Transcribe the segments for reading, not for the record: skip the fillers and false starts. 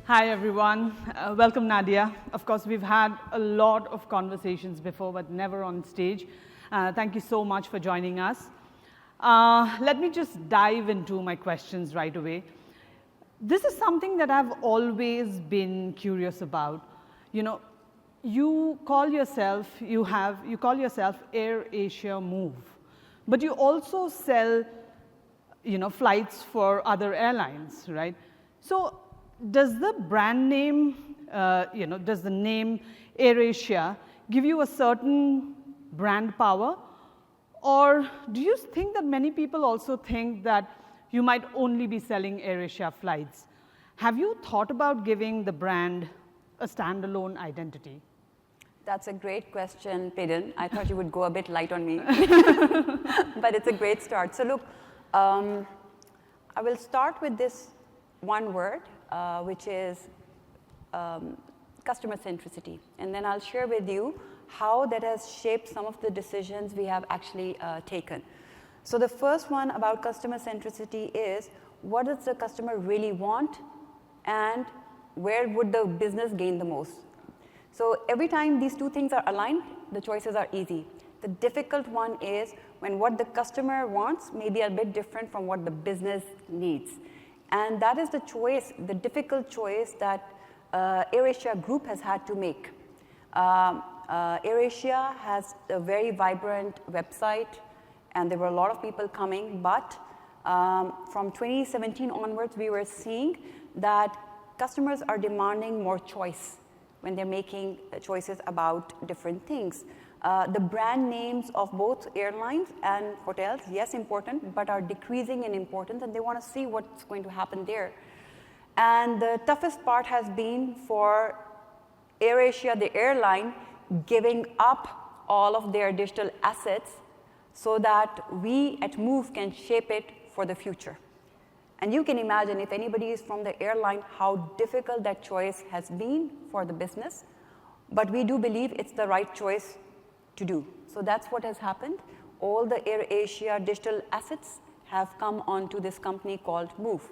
Hi, everyone. Welcome, Nadia. Of course, we've had a lot of conversations before, but never on stage. Thank you so much for joining us. Let me just dive into my questions right away. This is something that I've always been curious about. You know, you call yourself AirAsia MOVE, but you also sell, flights for other airlines, right? So does the brand name, does the name AirAsia give you a certain brand power? Or do you think that many people also think that you might only be selling AirAsia flights? Have you thought about giving the brand a standalone identity? That's a great question, Payden. I thought you would go a bit light on me, but it's a great start. So look, I will start with this one word, which is customer centricity. And then I'll share with you how that has shaped some of the decisions we have actually taken. So the first one about customer centricity is, what does the customer really want and where would the business gain the most? So every time these two things are aligned, the choices are easy. The difficult one is when what the customer wants may be a bit different from what the business needs. And that is the choice, the difficult choice that AirAsia Group has had to make. AirAsia has a very vibrant website, and there were a lot of people coming, but from 2017 onwards, we were seeing that customers are demanding more choice when they're making choices about different things. The brand names of both airlines and hotels, yes, important, but are decreasing in importance, and they want to see what's going to happen there. And the toughest part has been for AirAsia, the airline, giving up all of their digital assets so that we at MOVE can shape it for the future. And you can imagine, if anybody is from the airline, how difficult that choice has been for the business. But we do believe it's the right choice to do. So that's what has happened. All the AirAsia digital assets have come onto this company called MOVE.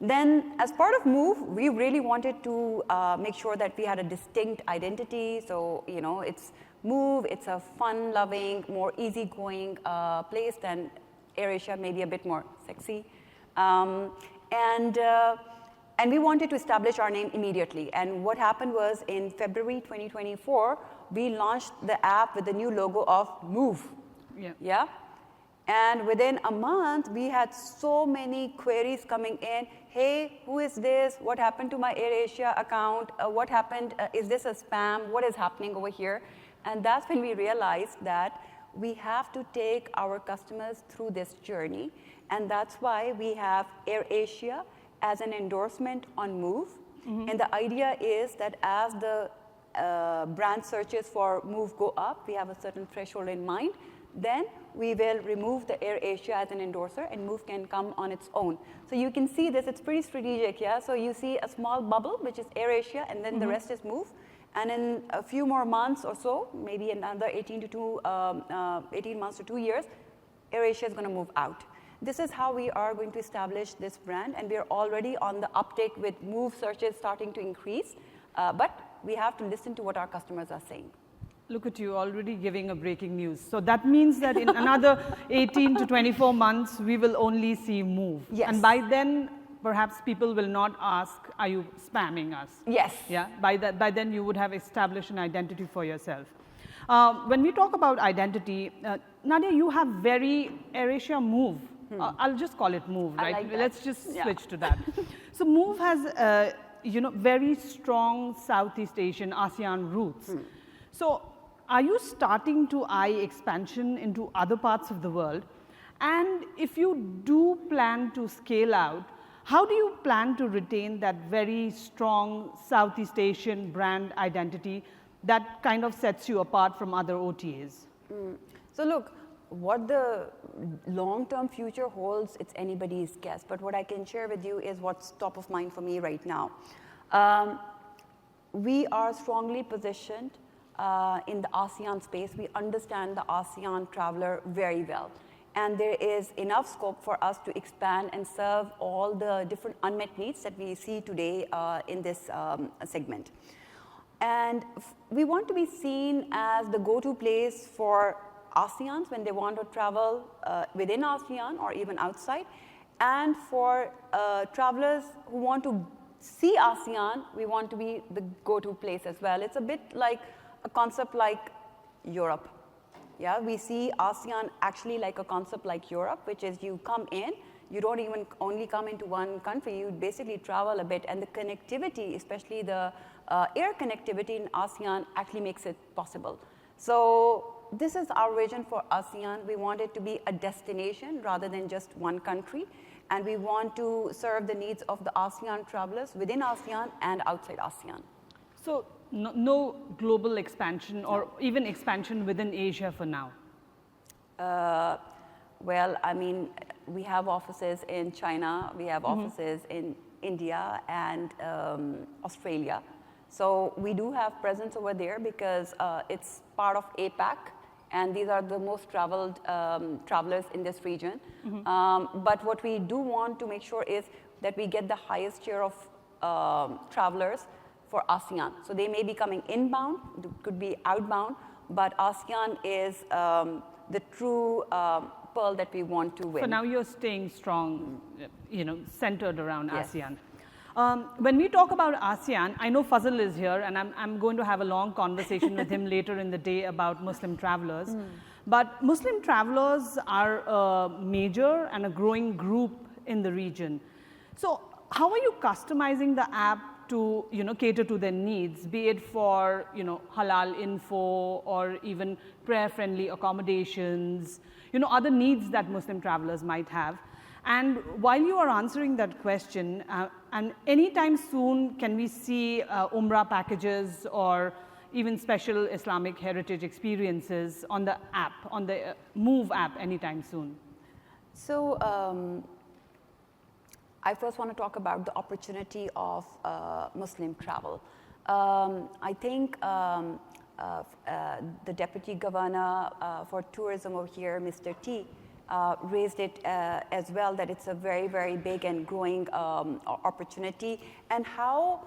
Then, as part of MOVE, we really wanted to make sure that we had a distinct identity. So, it's MOVE, it's a fun-loving, more easygoing place than AirAsia, maybe a bit more sexy. And we wanted to establish our name immediately. And what happened was, in February 2024, we launched the app with the new logo of MOVE. Yeah? And within a month, we had so many queries coming in. Hey, who is this? What happened to my AirAsia account? What happened? Is this a spam? What is happening over here? And that's when we realized that we have to take our customers through this journey. And that's why we have AirAsia as an endorsement on MOVE. Mm-hmm. And the idea is that as the brand searches for MOVE go up, we have a certain threshold in mind, then we will remove the AirAsia as an endorser and MOVE can come on its own. So you can see this, it's pretty strategic, yeah? So you see a small bubble, which is AirAsia, and then the rest is MOVE. And in a few more months or so, maybe another 18 months to 2 years, AirAsia is going to move out. This is how we are going to establish this brand, and we are already on the uptake with MOVE searches starting to increase, but we have to listen to what our customers are saying. Look at you, already giving a breaking news. So that means that in another 18 to 24 months, we will only see MOVE. Yes. And by then, perhaps people will not ask, are you spamming us? Yes. Yeah. By then, you would have established an identity for yourself. When we talk about identity, Nadia, you have very AirAsia MOVE. I'll just call it MOVE, right? Like Let's just switch to that. So MOVE has, very strong Southeast Asian ASEAN roots. So are you starting to eye expansion into other parts of the world? And if you do plan to scale out, how do you plan to retain that very strong Southeast Asian brand identity that kind of sets you apart from other OTAs? So look, what the long-term future holds, it's anybody's guess. But what I can share with you is what's top of mind for me right now. We are strongly positioned in the ASEAN space. We understand the ASEAN traveler very well. and there is enough scope for us to expand and serve all the different unmet needs that we see today in this segment. And we want to be seen as the go-to place for ASEANs when they want to travel within ASEAN or even outside. And for travelers who want to see ASEAN, we want to be the go-to place as well. It's a bit like a concept like Europe. Yeah, we see ASEAN actually like a concept like Europe, which is you come in, you don't even only come into one country, you basically travel a bit, and the connectivity, especially the air connectivity in ASEAN actually makes it possible. So this is our vision for ASEAN. We want it to be a destination rather than just one country, and we want to serve the needs of the ASEAN travelers within ASEAN and outside ASEAN. So no global expansion or even expansion within Asia for now? Well, I mean, we have offices in China, we have offices in India and Australia. So we do have presence over there because it's part of APAC, and these are the most traveled travelers in this region. But what we do want to make sure is that we get the highest share of travelers for ASEAN. So they may be coming inbound, could be outbound, but ASEAN is the true pearl that we want to win. So now you're staying strong, centered around Yes. ASEAN. When we talk about ASEAN, I know Fazal is here, and I'm going to have a long conversation with him later in the day about Muslim travelers. But Muslim travelers are a major and a growing group in the region. So how are you customizing the app to cater to their needs, be it for halal info or even prayer-friendly accommodations, other needs that Muslim travelers might have? And while you are answering that question, and anytime soon, can we see Umrah packages or even special Islamic heritage experiences on the app, on the MOVE app anytime soon? So I first want to talk about the opportunity of Muslim travel. I think the Deputy Governor for Tourism over here, Mr. T, raised it as well, that it's a very, very big and growing opportunity, and how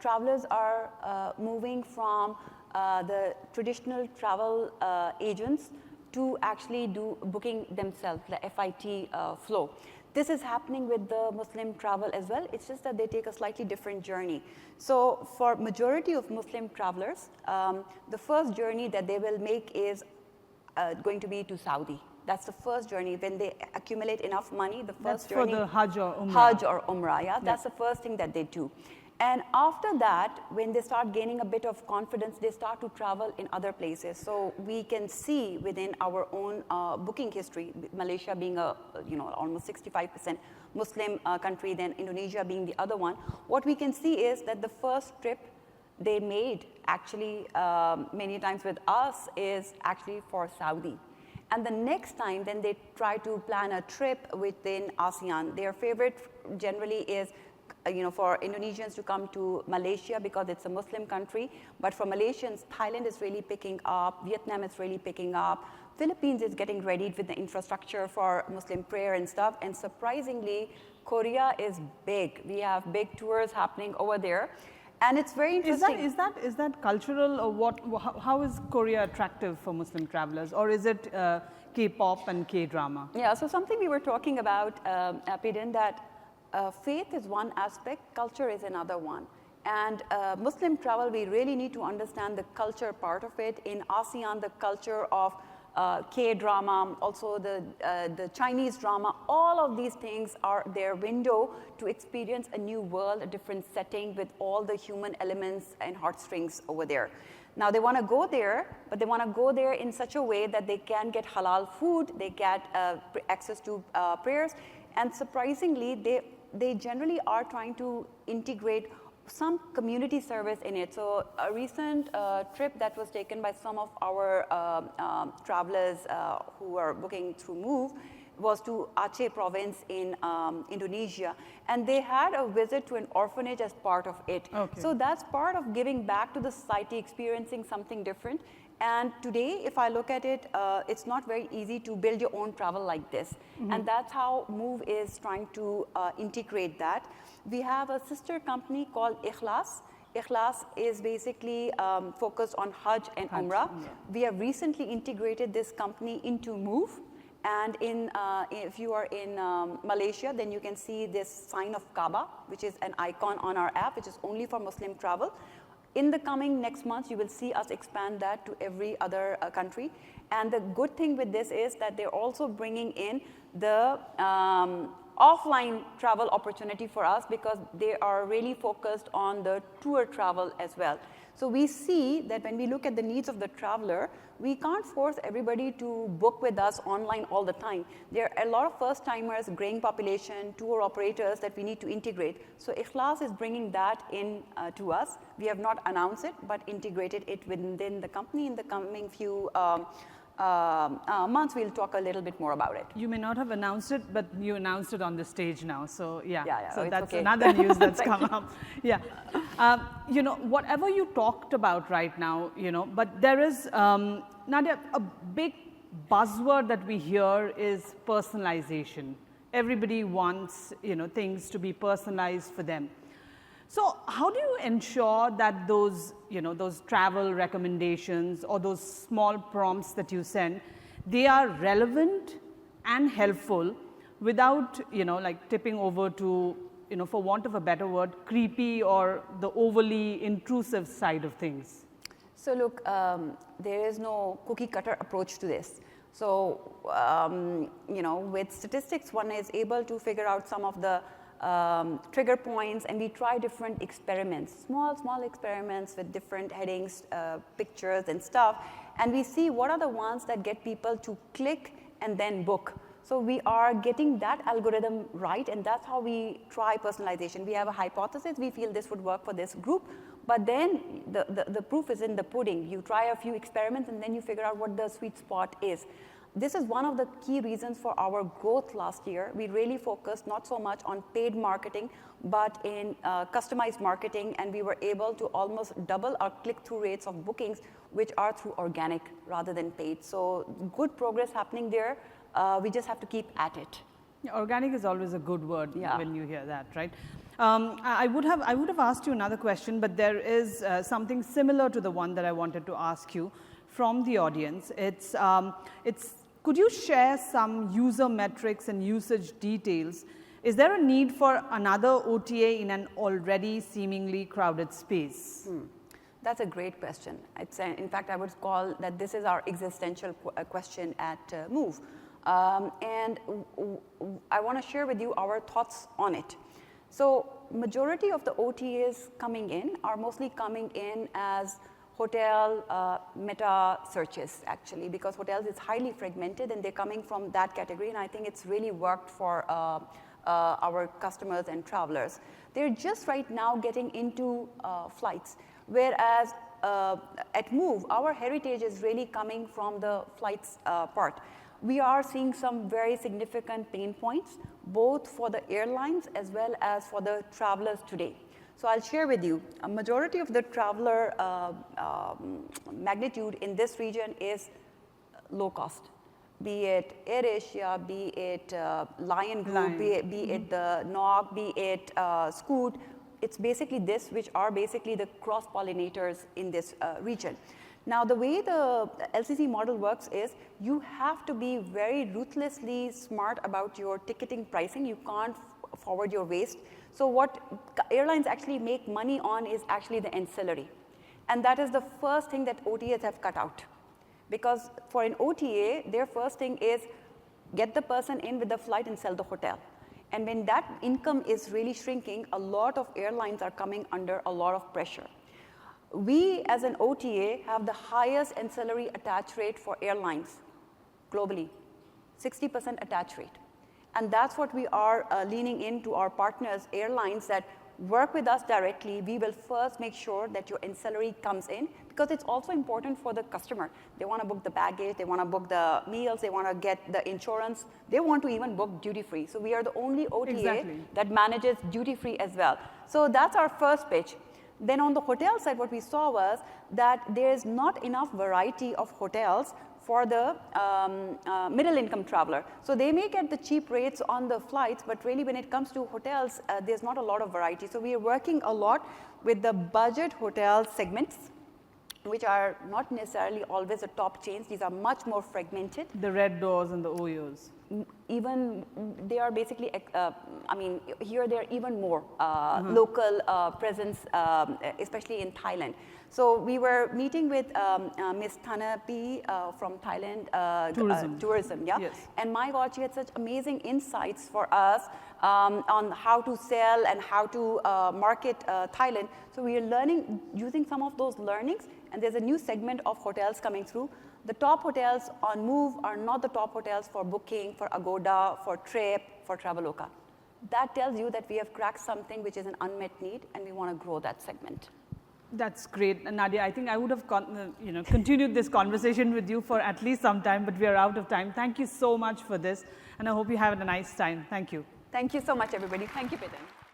travelers are moving from the traditional travel agents to actually do booking themselves, the FIT flow. This is happening with the Muslim travel as well. It's just that they take a slightly different journey. So for majority of Muslim travelers, the first journey that they will make is going to be to Saudi. That's the first journey. When they accumulate enough money, the first journey. That's for the Hajj or Umrah. Hajj or Umrah, yeah? That's the first thing that they do. And after that, when they start gaining a bit of confidence, they start to travel in other places. So we can see within our own booking history, Malaysia being a almost 65% Muslim country, then Indonesia being the other one. What we can see is that the first trip they made actually many times with us is actually for Saudi. And the next time, then they try to plan a trip within ASEAN. Their favorite generally is for Indonesians to come to Malaysia because it's a Muslim country. But for Malaysians, Thailand is really picking up, Vietnam is really picking up, Philippines is getting ready with the infrastructure for Muslim prayer and stuff. And surprisingly, Korea is big. We have big tours happening over there. And it's very interesting. Is that cultural, or what? How is Korea attractive for Muslim travelers, or is it K-pop and K-drama? Yeah, so something we were talking about, Pidin, that faith is one aspect, culture is another one. And Muslim travel, we really need to understand the culture part of it. In ASEAN, the culture of K-drama, also the Chinese drama, all of these things are their window to experience a new world, a different setting with all the human elements and heartstrings over there. Now they want to go there, but they want to go there in such a way that they can get halal food, they get access to prayers, and surprisingly, they generally are trying to integrate some community service in it. So a recent trip that was taken by some of our travelers who are booking through MOVE was to Aceh province in Indonesia, and they had a visit to an orphanage as part of it. Okay. So that's part of giving back to the society, experiencing something different. And today, if I look at it, it's not very easy to build your own travel like this. And that's how MOVE is trying to integrate that. We have a sister company called Ikhlas. Ikhlas is basically focused on Hajj and Umrah. We have recently integrated this company into MOVE. And if you are in Malaysia, then you can see this sign of Kaaba, which is an icon on our app, which is only for Muslim travel. In the coming next months, you will see us expand that to every other country. And the good thing with this is that they're also bringing in the offline travel opportunity for us, because they are really focused on the tour travel as well. So we see that when we look at the needs of the traveler, we can't force everybody to book with us online all the time. There are a lot of first-timers, graying population, tour operators that we need to integrate. So Ikhlas is bringing that in to us. We have not announced it, but integrated it within the company. In the coming few months, we'll talk a little bit more about it. You may not have announced it, but you announced it on the stage now. So yeah, so that's okay. Another news that's come up. Yeah, you know, whatever you talked about right now, you know, but there is, Nadia, a big buzzword that we hear is personalization. Everybody wants, you know, things to be personalized for them. So how do you ensure that those, you know, those travel recommendations or those small prompts that you send, they are relevant and helpful without, you know, like tipping over to, you know, for want of a better word, creepy or the overly intrusive side of things? So look, there is no cookie cutter approach to this. So, you know, with statistics, one is able to figure out some of the trigger points, and we try different experiments, small experiments with different headings, pictures and stuff, and we see what are the ones that get people to click and then book. So we are getting that algorithm right, and that's how we try personalization. We have a hypothesis, we feel this would work for this group, but then the proof is in the pudding. You try a few experiments and then you figure out what the sweet spot is. This is one of the key reasons for our growth last year. We really focused not so much on paid marketing, but in customized marketing, and we were able to almost double our click-through rates of bookings, which are through organic rather than paid. So good progress happening there. We just have to keep at it. Yeah, organic is always a good word when you hear that, right? I would have asked you another question, but there is something similar to the one that I wanted to ask you from the audience. Could you share some user metrics and usage details? Is there a need for another OTA in an already seemingly crowded space? That's a great question. In fact, I would call that this is our existential question at MOVE. And I want to share with you our thoughts on it. So majority of the OTAs coming in are mostly coming in as hotel meta searches, actually, because hotels is highly fragmented and they're coming from that category, and I think it's really worked for our customers and travelers. They're just right now getting into flights, whereas at MOVE, our heritage is really coming from the flights part. We are seeing some very significant pain points, both for the airlines as well as for the travelers today. So I'll share with you, a majority of the traveler magnitude in this region is low cost, be it AirAsia, be it Lion Group, be it the NOG, be it Scoot. It's basically this, which are basically the cross-pollinators in this region. Now, the way the LCC model works is you have to be very ruthlessly smart about your ticketing pricing. You can't forward your waste. So what airlines actually make money on is actually the ancillary. And that is the first thing that OTAs have cut out. Because for an OTA, their first thing is get the person in with the flight and sell the hotel. And when that income is really shrinking, a lot of airlines are coming under a lot of pressure. We, as an OTA, have the highest ancillary attach rate for airlines globally, 60% attach rate. And that's what we are leaning into our partners, airlines, that work with us directly. We will first make sure that your ancillary comes in, because it's also important for the customer. They want to book the baggage, they want to book the meals, they want to get the insurance, they want to even book duty-free. So we are the only OTA that manages duty-free as well. So that's our first pitch. Then on the hotel side, what we saw was that there is not enough variety of hotels for the middle income traveler. So they may get the cheap rates on the flights, but really when it comes to hotels, there's not a lot of variety. So we are working a lot with the budget hotel segments, which are not necessarily always the top chains. These are much more fragmented. The Red Doors and the Oyos. Even they are basically, I mean, here they're even more local presence, especially in Thailand. So we were meeting with Ms. Thanapi from Thailand Tourism, yeah. Yes. And my God, she had such amazing insights for us on how to sell and how to market Thailand. So we are learning, using some of those learnings, and there's a new segment of hotels coming through. The top hotels on Move are not the top hotels for Booking, for Agoda, for Trip, for Traveloka. That tells you that we have cracked something which is an unmet need, and we want to grow that segment. That's great. And Nadia, I think I would have continued this conversation with you for at least some time, but we are out of time. Thank you so much for this, and I hope you have a nice time. Thank you. Thank you so much, everybody. Thank you, Pitan.